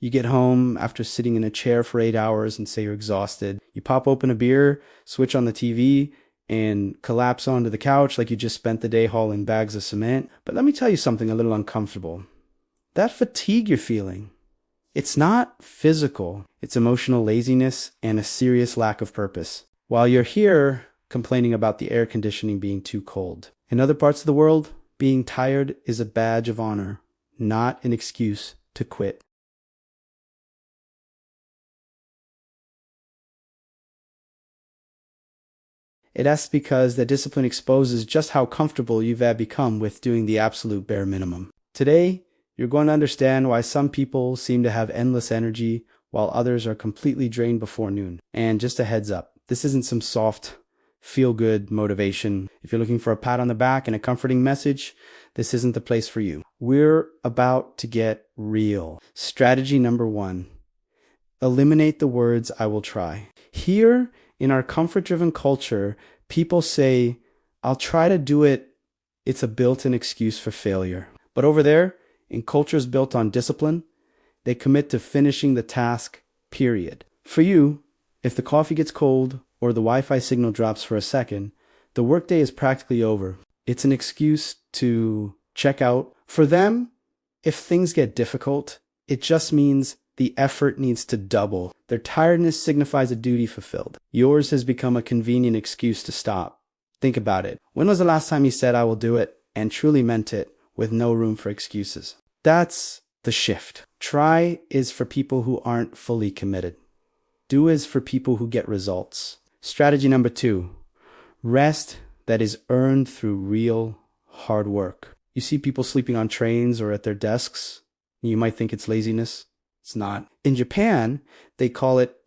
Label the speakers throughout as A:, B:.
A: You get home after sitting in a chair for 8 hours and say you're exhausted. You pop open a beer, switch on the TV, and collapse onto the couch like you just spent the day hauling bags of cement. But let me tell you something a little uncomfortable. That fatigue you're feeling, it's not physical. It's emotional laziness and a serious lack of purpose. While you're here complaining about the air conditioning being too cold. In other parts of the world, being tired is a badge of honor, not an excuse to quit. That's because the discipline exposes just how comfortable you've become with doing the absolute bare minimum. Today, you're going to understand why some people seem to have endless energy while others are completely drained before noon. And just a heads up, this isn't some soft, feel-good motivation. If you're looking for a pat on the back and a comforting message, this isn't the place for you. We're about to get real. Strategy number 1, eliminate the words "I will try." Here, in our comfort-driven culture, people say, "I'll try to do it." It's a built-in excuse for failure. But over there, in cultures built on discipline, they commit to finishing the task, period. For you, if the coffee gets cold or the Wi-Fi signal drops for a second, the workday is practically over. It's an excuse to check out. For them, if things get difficult, it just means the effort needs to double. Their tiredness signifies a duty fulfilled. Yours has become a convenient excuse to stop. Think about it. When was the last time you said "I will do it" and truly meant it with no room for excuses? That's the shift. Try is for people who aren't fully committed. Do is for people who get results. Strategy number 2, rest that is earned through real hard work. You see people sleeping on trains or at their desks. You might think it's laziness. It's not. In Japan, they call it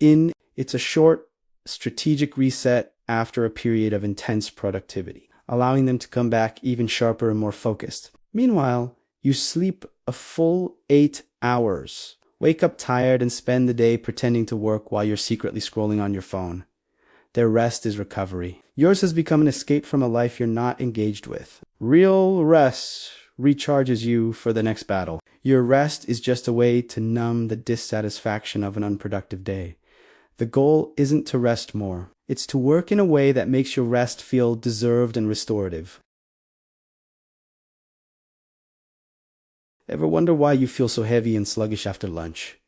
A: It's a short, strategic reset after a period of intense productivity, allowing them to come back even sharper and more focused. Meanwhile, you sleep a full 8 hours. Wake up tired and spend the day pretending to work while you're secretly scrolling on your phone. Their rest is recovery. Yours has become an escape from a life you're not engaged with. Real rest recharges you for the next battle. Your rest is just a way to numb the dissatisfaction of an unproductive day. The goal isn't to rest more. It's to work in a way that makes your rest feel deserved and restorative. Ever wonder why you feel so heavy and sluggish after lunch,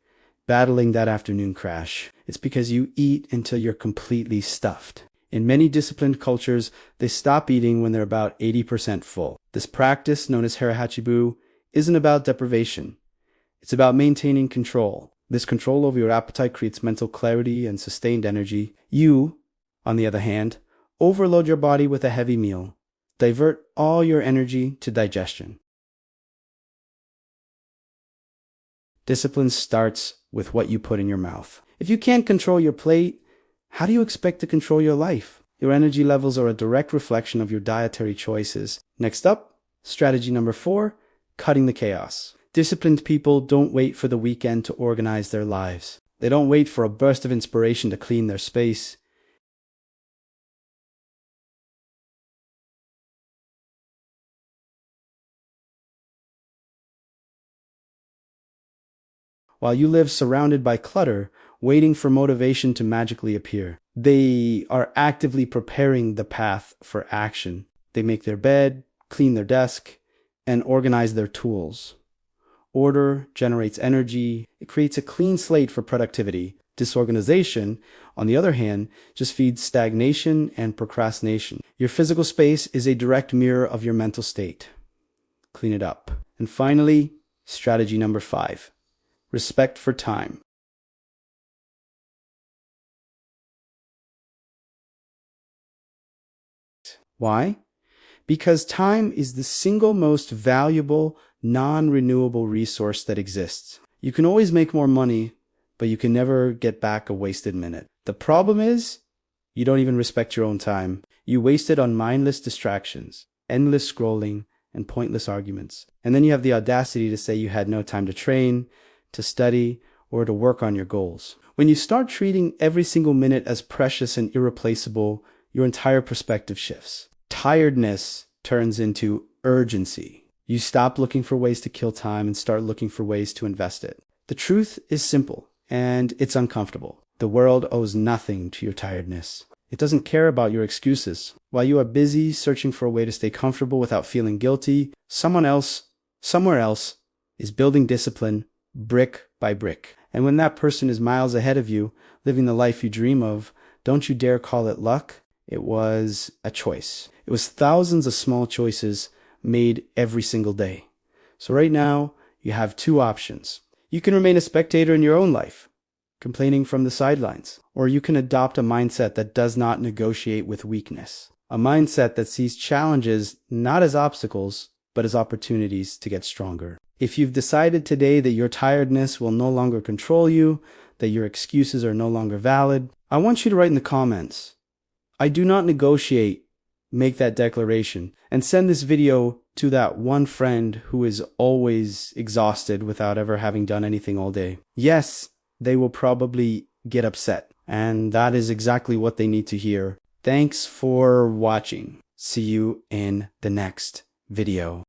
A: battling that afternoon crash? It's because you eat until you're completely stuffed. In many disciplined cultures, they stop eating when they're about 80% full. This practice, known as Hara Hachi Bu, isn't about deprivation. It's about maintaining control. This control over your appetite creates mental clarity and sustained energy. You, on the other hand, overload your body with a heavy meal. Divert all your energy to digestion. Discipline starts with what you put in your mouth. If you can't control your plate, how do you expect to control your life? Your energy levels are a direct reflection of your dietary choices. Next up, strategy number 4, cutting the chaos. Disciplined people don't wait for the weekend to organize their lives. They don't wait for a burst of inspiration to clean their space. While you live surrounded by clutter, waiting for motivation to magically appear. They are actively preparing the path for action. They make their bed, clean their desk, and organize their tools. Order generates energy. It creates a clean slate for productivity. Disorganization, on the other hand, just feeds stagnation and procrastination. Your physical space is a direct mirror of your mental state. Clean it up. And finally, strategy number 5. Respect for time. Why? Because time is the single most valuable, non-renewable resource that exists. You can always make more money, but you can never get back a wasted minute. The problem is, you don't even respect your own time. You waste it on mindless distractions, endless scrolling, and pointless arguments. And then you have the audacity to say you had no time to train, to study, or to work on your goals. When you start treating every single minute as precious and irreplaceable, your entire perspective shifts. Tiredness turns into urgency. You stop looking for ways to kill time and start looking for ways to invest it. The truth is simple, and it's uncomfortable. The world owes nothing to your tiredness. It doesn't care about your excuses. While you are busy searching for a way to stay comfortable without feeling guilty, someone else, somewhere else, is building discipline brick by brick. And when that person is miles ahead of you, living the life you dream of, don't you dare call it luck. It was a choice. It was thousands of small choices made every single day. So right now, you have two options. You can remain a spectator in your own life, complaining from the sidelines, or you can adopt a mindset that does not negotiate with weakness. A mindset that sees challenges not as obstacles, but as opportunities to get stronger. If you've decided today that your tiredness will no longer control you, that your excuses are no longer valid, I want you to write in the comments, "I do not negotiate." Make that declaration and send this video to that one friend who is always exhausted without ever having done anything all day. Yes, they will probably get upset, and that is exactly what they need to hear. Thanks for watching. See you in the next video.